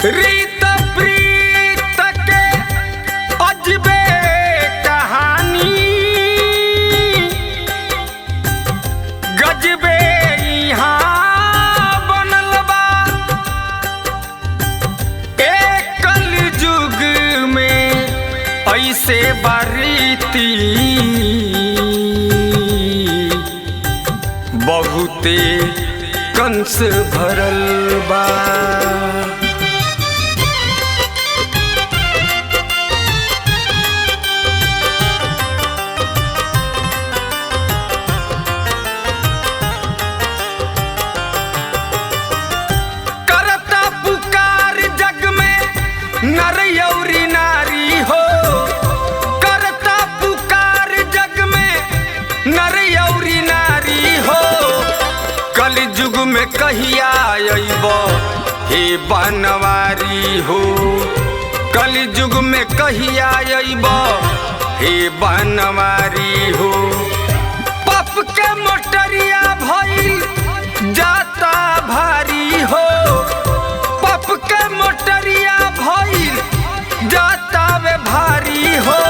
रीत प्रीत के अजबे कहानी गजबे यहाँ बनल बा। एक कलयुग में ऐसे बारीती बहुते कंस भरल बा। करता पुकार जग में नर यौरी नारी हो, करता पुकार जग में नर यौरी नारी हो। कलयुग में कहिया अइबो हे बनवारी हो, कलयुग में कहिया अइबो हे बनवारी हो। पाप के मोटरिया भइल जाता भारी हो, पाप के मोटरिया भइल जाता वे भारी हो।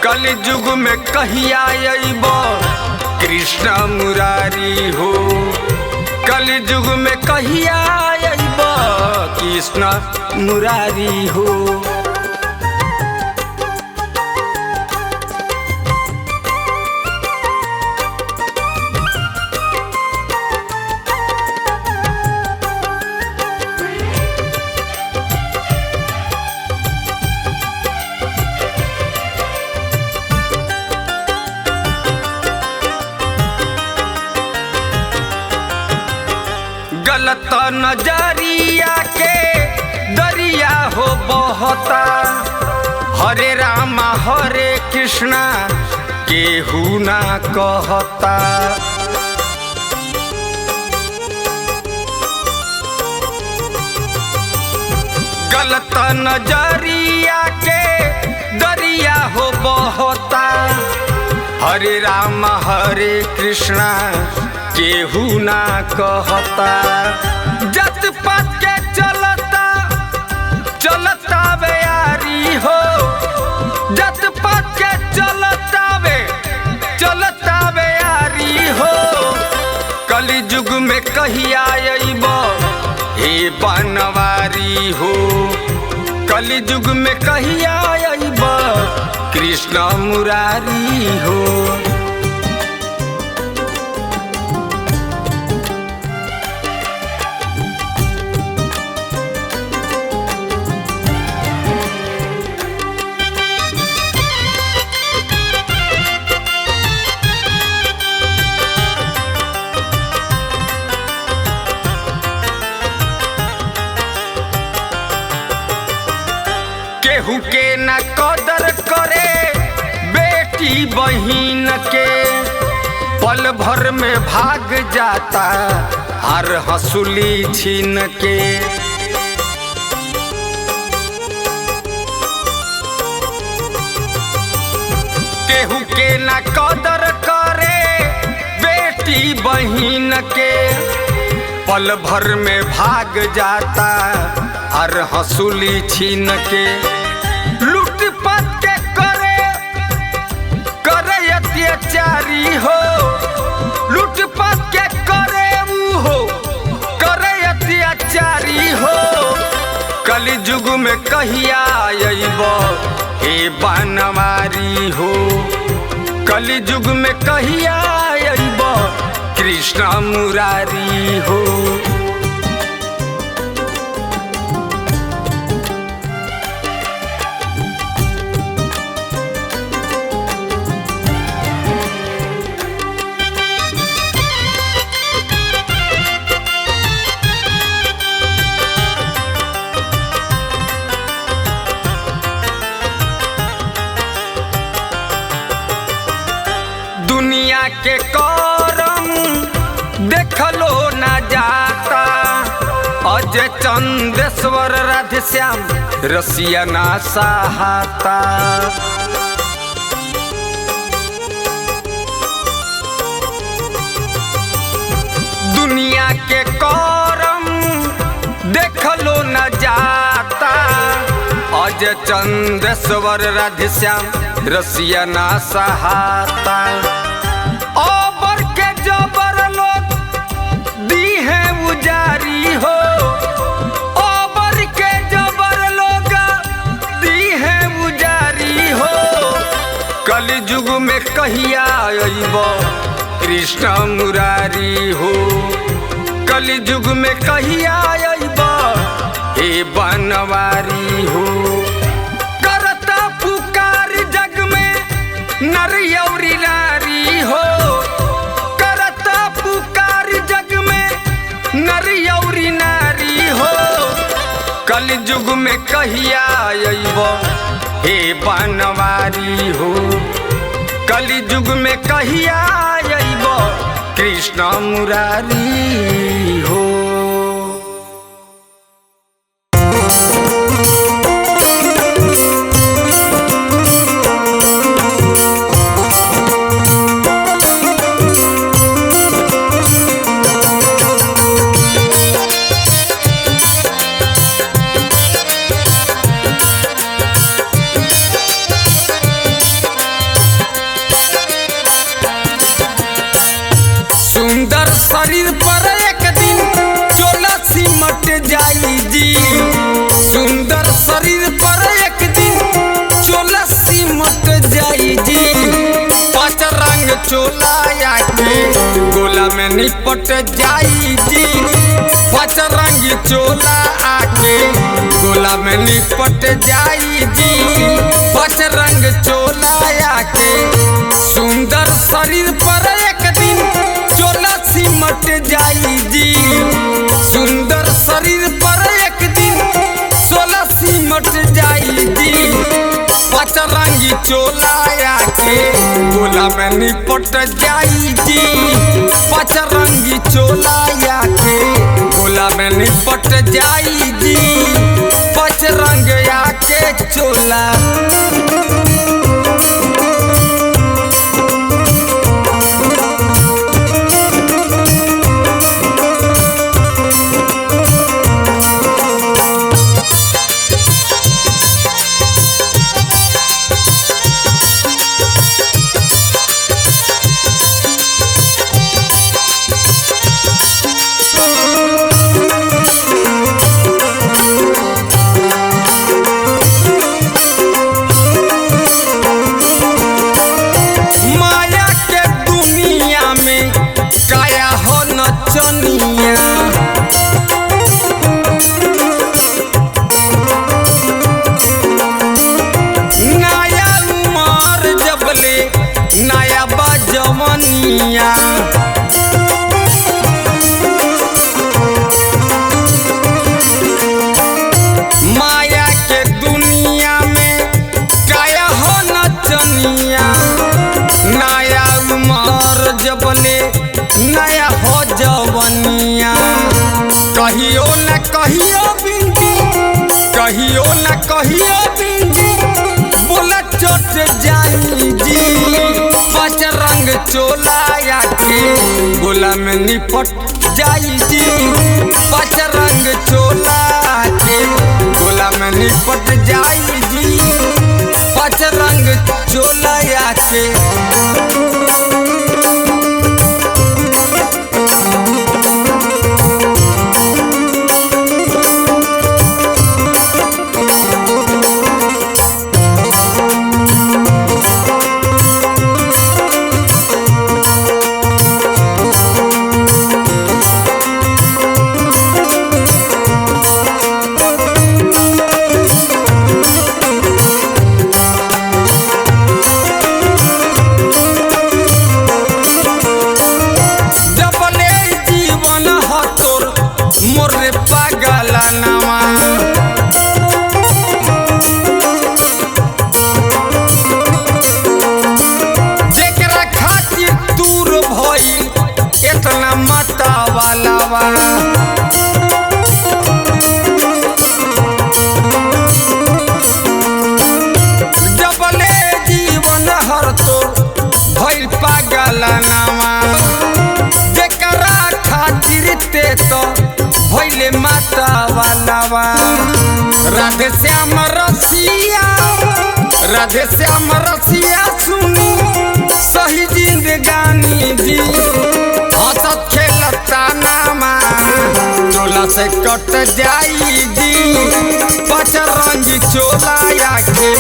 कलयुग में कहिया अइबो कृष्ण मुरारी हो, कलयुग में कहिया अइबो कृष्ण मुरारी हो। गलत नजरिया के दरिया हो बहता, हरे रामा हरे कृष्णा केहू ना कहता। गलत नजरिया के दरिया हो बहता, हरे रामा हरे कृष्णा केहू ना कहता। जत पात के चलता चलता वे यारी हो, जत पात के चलता वे यारी हो। कलयुग में कहिया अइबो हे बनवारी हो, कलयुग में कहिया अइबो कृष्ण मुरारी हो। केहू के न कदर करे बेटी बहिन के, पल भर में भाग जाता हर हंसुली छीन के। केहू के न कदर करे बेटी बहिन के, पल भर में भाग जाता हर हंसुली छीन के। लूटपाट के करे अत्याचारी हो, लूटपाट के करे हो करे अत्याचारी हो। कलयुग में कहिया अइबो हे बनवारी हो, कलयुग में कहिया अइबो कृष्ण मुरारी हो। दुनिया के करम देखलो न जाता, अजय चंदेश्वर राधेश्याम रसिया ना सहाता। दुनिया के करम देखलो न जाता अज चंदेश्वर राधेश्याम रसिया ना सहाता। ओबर के जबर लोग दी है उजारी हो, ओबर के जबर लोग दी है उजारी हो। कलि युग में कहिया अइबो कृष्ण मुरारी हो, कलि युग में कहिया अइबो हे बनवारी हो। करता पुकार जग में नर और नारी हो, करता पुकार जग में नर और नारी हो। कलि युग में कहिया अइबो हे बनवारी हो, कलि युग में कहिया अइबो कृष्ण मुरारी हो। सुंदर शरीर पर एक दिन चोला सिमट जाई जी, सुंदर शरीर पर एक दिन चोला सिमट जाई जी। पांच रंग चोला आके गोला में निपट जाई जी, पांच रंग चोला आके गोला में निपट जाई जी, पांच रंग चोला आके। सुंदर शरीर पर एक दिन चोला सिमट जाई जी, सुंदर शरीर पर एक दिन चोला सिमट जाई जी। पांच रंगी चोला आके गोला में निपट जाई जी, पांच रंगी चोला आके गोला में निपट जाई जी, पांच रंग आके चोला। माया के दुनिया में काया हो नचनिया, नया उमर जबले नया हो जवनिया। कहियो न कहियो बिंदी, कहियो न कहियो बिंदी बोला चोट जाई जी। पांच रंग चोला आके गोला में निपट जाई जी, पांच रंग चोला आके गोला में निपट जाई जी, पांच रंग चोला आके। माता पावनवा राधे श्याम रसिया राधे श्याम रसिया सुनी सही जिंदगानी जी हंसत खेलता नामा चोला से कट जाई जी पाँच रंगी चोला आके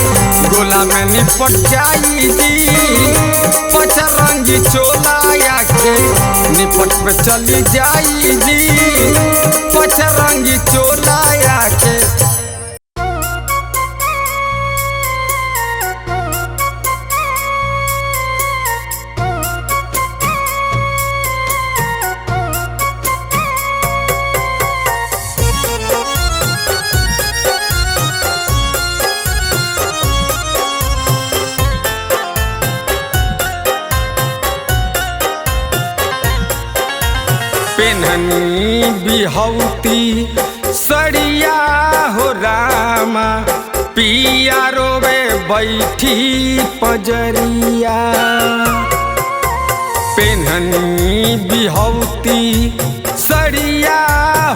गोला में निपट जाई जी पाँच रंगी चोला आके निपट पे चली जाई जी पाँच रंगी चोला आके पेन्हनी बिहौती सड़िया हो रामा पिया रोवे बैठी पजरिया पेन्हनी बिहौती सड़िया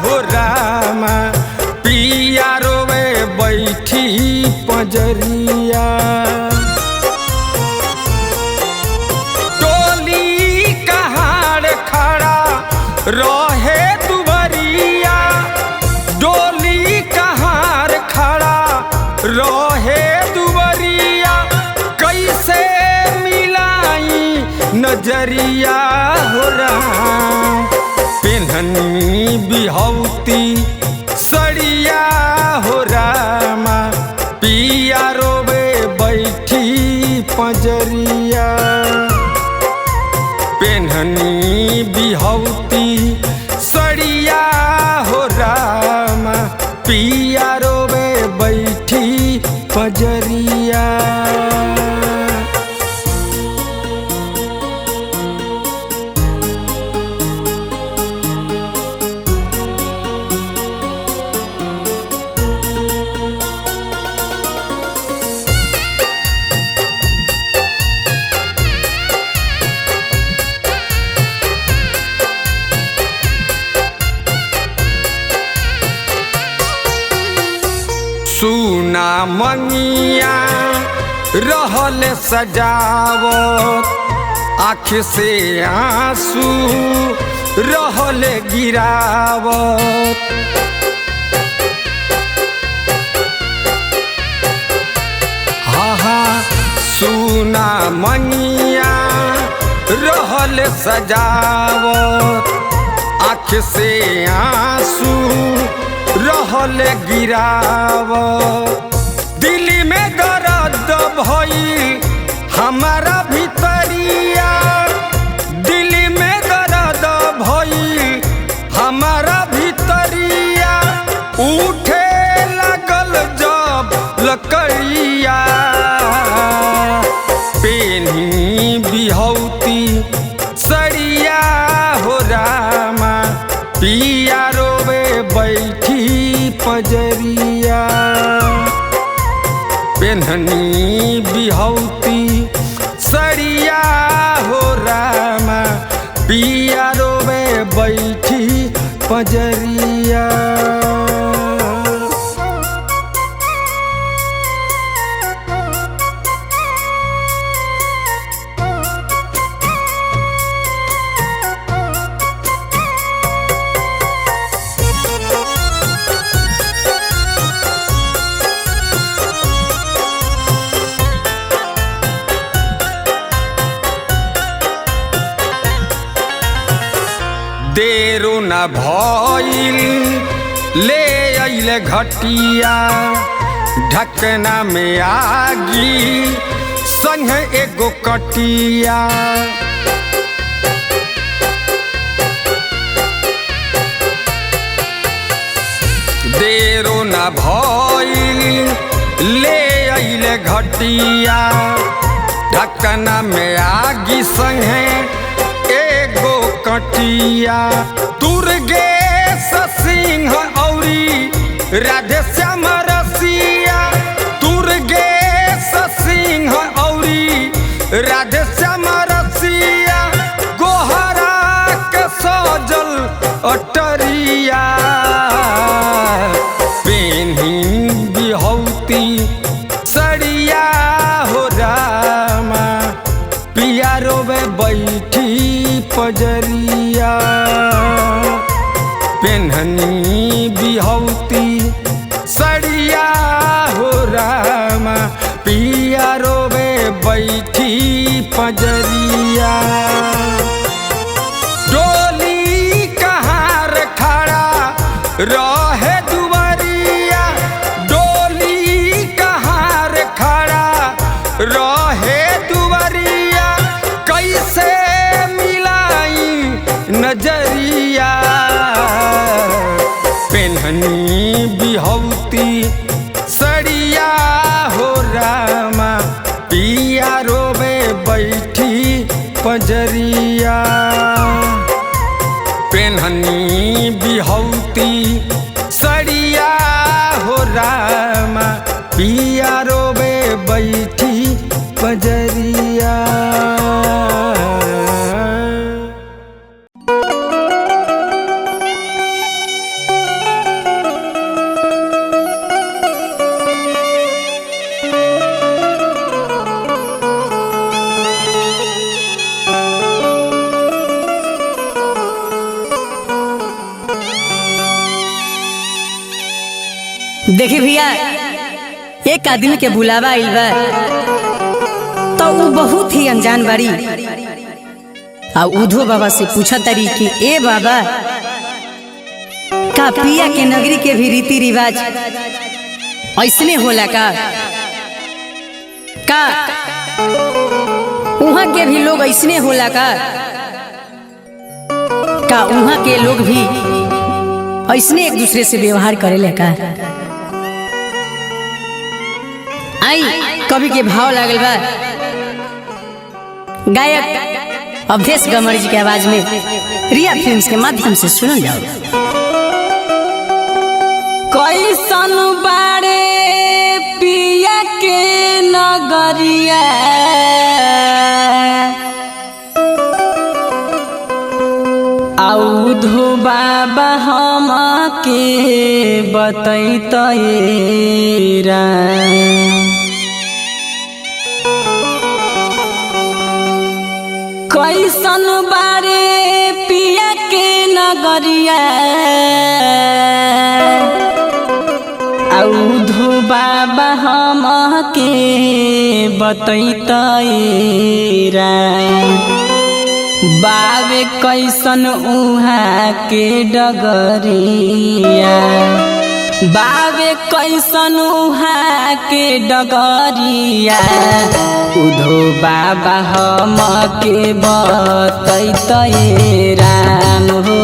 हो रामा पिया रोवे बैठी पजरिया टोली कहाड़ खड़ा रहे दुबरिया डोली कहार खड़ा रहे दुबरिया कैसे मिलाई नजरिया हो रहा पेन्हनी बिहौती सड़िया हो रामा पिया रोवे बैठी पजरिया पेन्हनी बिहौती सड़िया हो रामा पिया रोवे बैठी पजरिया सुना मंगिया रहल सजावत आँख से आंसू रहल गिरावत हा सुना मंगिया रहल सजावत आँख से आंसू रहल गिरावत दिल में दर्द भइल हमारा भीतरिया दिल में दर्द भइल हमारा भीतरिया उठे लगल जब लकड़िया पेन्ही बिहौती सड़िया हो रामा पिया रोवे बैठी पजरिया पेन्हनी बिहौती सड़िया हो रामा पिया रोवे बैठी पजरिया देरो न भइल ले अइले घटिया ढकना में आगी संग एगो कटिया देरो न भइल ले अइले घटिया ढकना में आगी संग एगो कटिया दुर्गेश सिंह औरी राधे श्याम रसिया दुर्गेश सिंह औरी राधे श्याम रसिया गोहरा के सजल अटरिया पजरिया पेन्हनी बिहौती सड़िया हो रामा पिया रोवे बैठी पजरिया डोली कहाँ खड़ा रहे दुवरिया डोली कहाँ खड़ा रहे दुवरिया कैसे मिलाई नजरिया पेन्हनी बिहौती सड़िया हो रामा पिया रोवे बैठी पजरिया पेन्हनी बिहौती सड़िया हो रामा पिया रोवे बैठी पजरिया। देखी भैया एक आदमी के बुलावा आइल बा तो वो बहुत ही अनजान बाड़ी आ उधो बाबा से पूछा तारी कि ए बाबा का पिया के नगरी के भी रीति रिवाज ऐसने होला का वहाँ के भी लोग ऐसने होला का वहाँ के लोग भी ऐसने एक दूसरे से व्यवहार करेले का। आई कवि के भाव लागल बा गायक अवधेश गमर जी के आवाज में रिया फिल्म्स के माध्यम से सुनल जाओ। कैसन बारे पिया के नगरिया औधो बाबा हम के बतैतरा कैसन बारे पिया के नगरिया औधो बाबा हम के बतैतरा बावे कैसन उहाँ के डगरिया बावे कैसन उहाँ के डगरिया उधो बाबा हम के बतैतै राम हो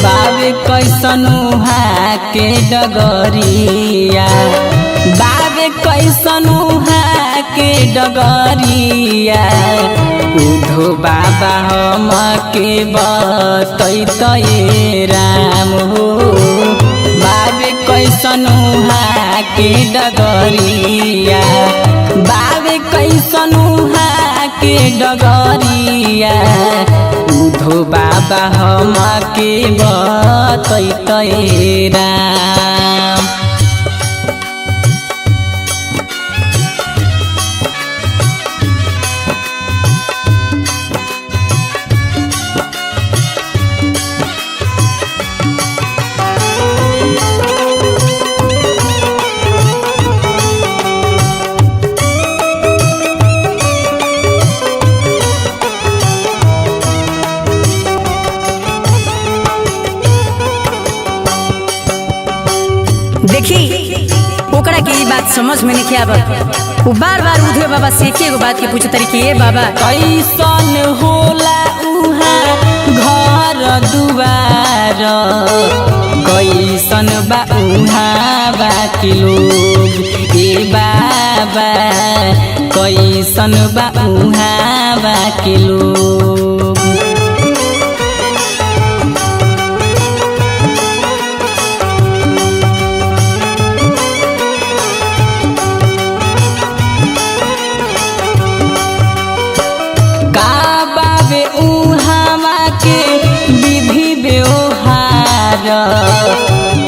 बावे कैसन उहाँ के डगरिया बावे कैसन उहाँ के डगरिया उधो बाबा हम के बतैतै राम हो बावे कैसन उहाँ के डगरिया बावे कैसन उहाँ के डगरिया उधो बाबा हम के बतैतै राम। देखी ओकरा के ये बात समझ में नहीं आवत वो बार बार उधे बाबा से एगो बात के पूछे तरी कि ए बाबा कैसन होला उहाँ घर दुआर कैसन बा उहाँ बाकी लोग ए बाबा कैसन बा उहाँ बाकी लोग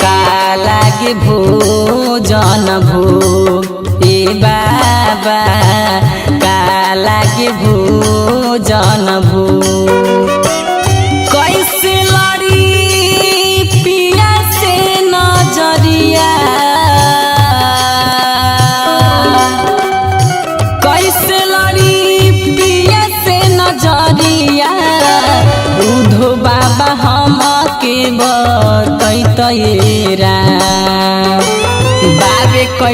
का लागे भोजन भोग ए बाबा का लागे भोजन भोग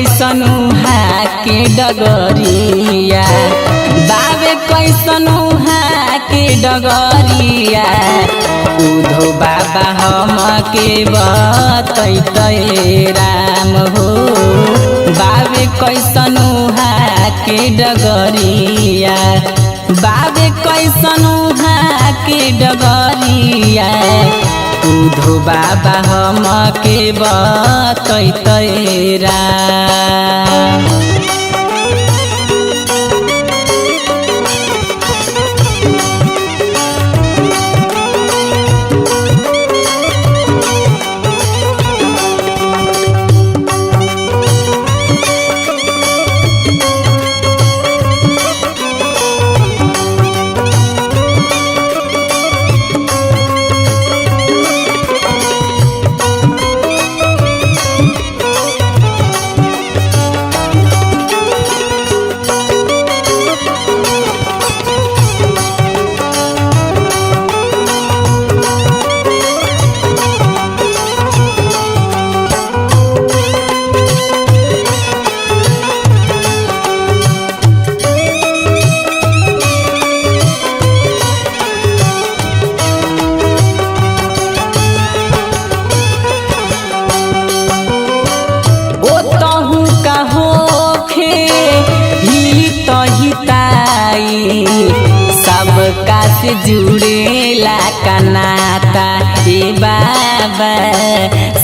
कैसन उहाँ के डगरिया बाबे कैसन उहाँ के डगरिया उधो बाबा हम के बतैते राम हो बाबे कैसन उहाँ के डगरिया बाबे कैसन उहाँ के डगरिया उधो बाबा हम के बतैते राम। सबका से जुड़ेला का नाता ए बाबा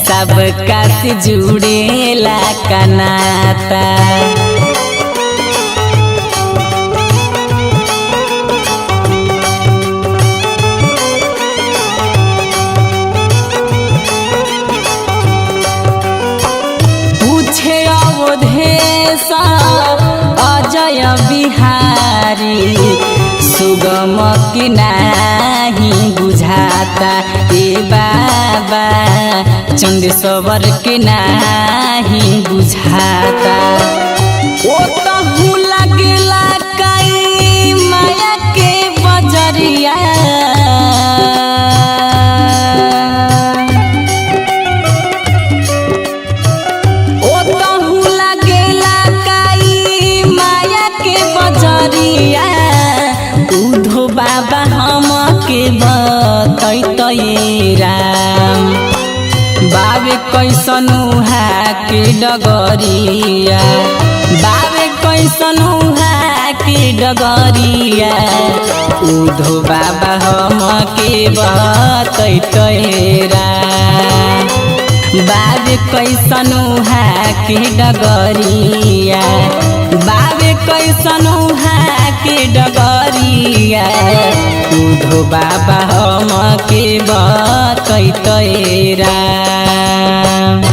सबका से जुड़ेला का नाता पूछे अवधेश अजय बिहारी सुगम की नाही बुझाता ए बाबा चंदेश्वर के नाही बुझाता ओ तहु लगला कई माया के बजरिया ओ तहु लगला कई माया के बजरिया उधो बाबा हम के बतैते राम बाबे कैसन उहाँ के डगरिया बाबे कैसन उहाँ के डगरिया उधो बाबा हम के बतैते राम बाबे कैसन उहाँ के डगरिया बाबे कैसन उहाँ के डगरिया उधो बाबा हम के बतैते राम।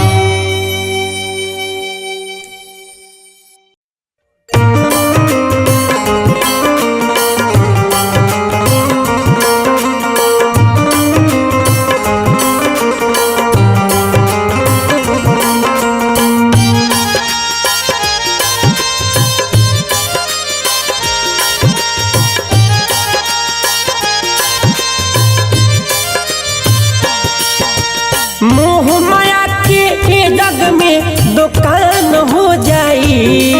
दुकान हो जाई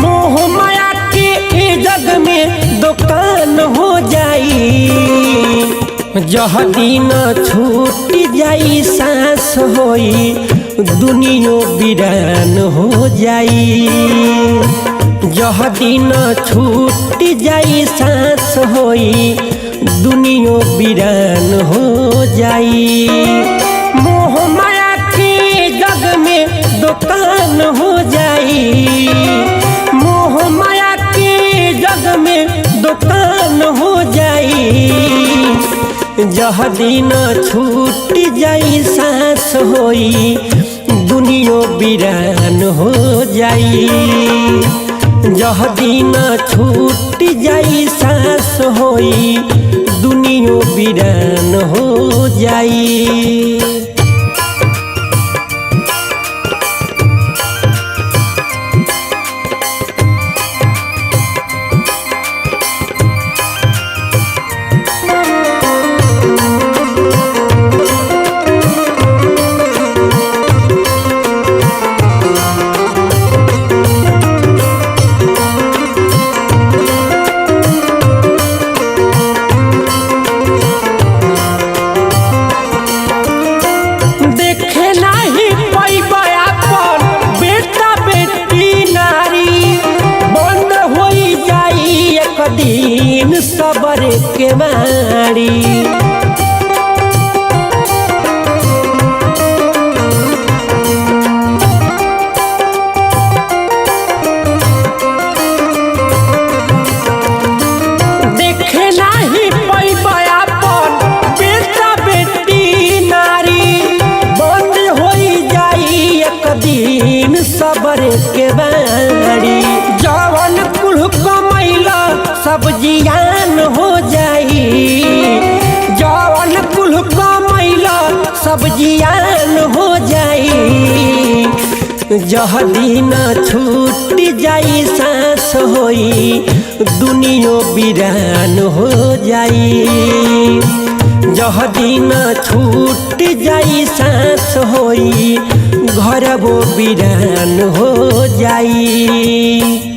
मोह माया के जग में दुकान हो जाई जह दिन छूट जाई सांस होई दुनिया वीरान हो जाई जह दिन छूट जाई सांस होई दुनिया वीरान हो जाई मोह माया के जग में दुकान हो जाई मोह माया के जग में दुकान हो जाई जह दिन छूट जाई सांस होई दुनिया वीरान हो जाई जह दिन छूट जाई सांस होई दुनिया वीरान हो जाई। के मारी। देखे नाही पैबा अपन बेटा बेटी नारी, बंद होई जाई एक दिन सबर के बारी। जवन कुल कमैला सब जियान हो जाई, जवन कुल कमैला सब जियान हो जाई। जह दिन छूट जाई सांस होई दुनिया वीरान हो जाई। जह दिन छूट जाई सांस होई घर वो वीरान हो जाई।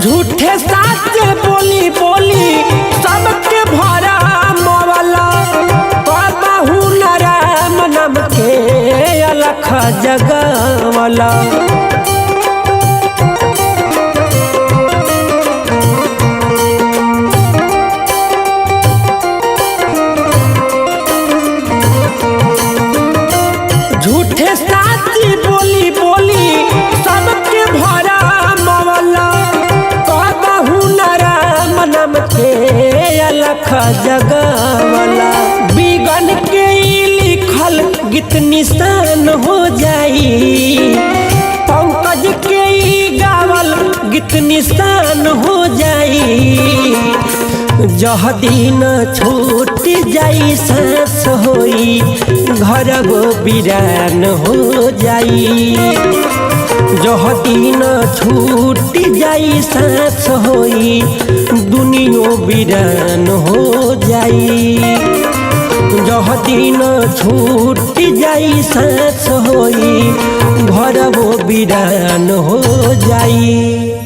झूठे साचे बोली बोली सबके भरा मवाला, कहू न राम नाम के अलख जगवाला। झूठे साची बोली बोली सबके भरा मवाला, नाम के अलख जगवाला। बिगन के लिखल गीत निशान हो जाई, पंकज के गावल गीत निशान हो जाई। जह दिन छूट जाई सांस होई घर वो वीरान हो जाई। जह दिन छूट जाई सांस होई दुनिया वीरान हो जाई। जह दिन छूट जाई सांस होई घर वो वीरान हो जाई।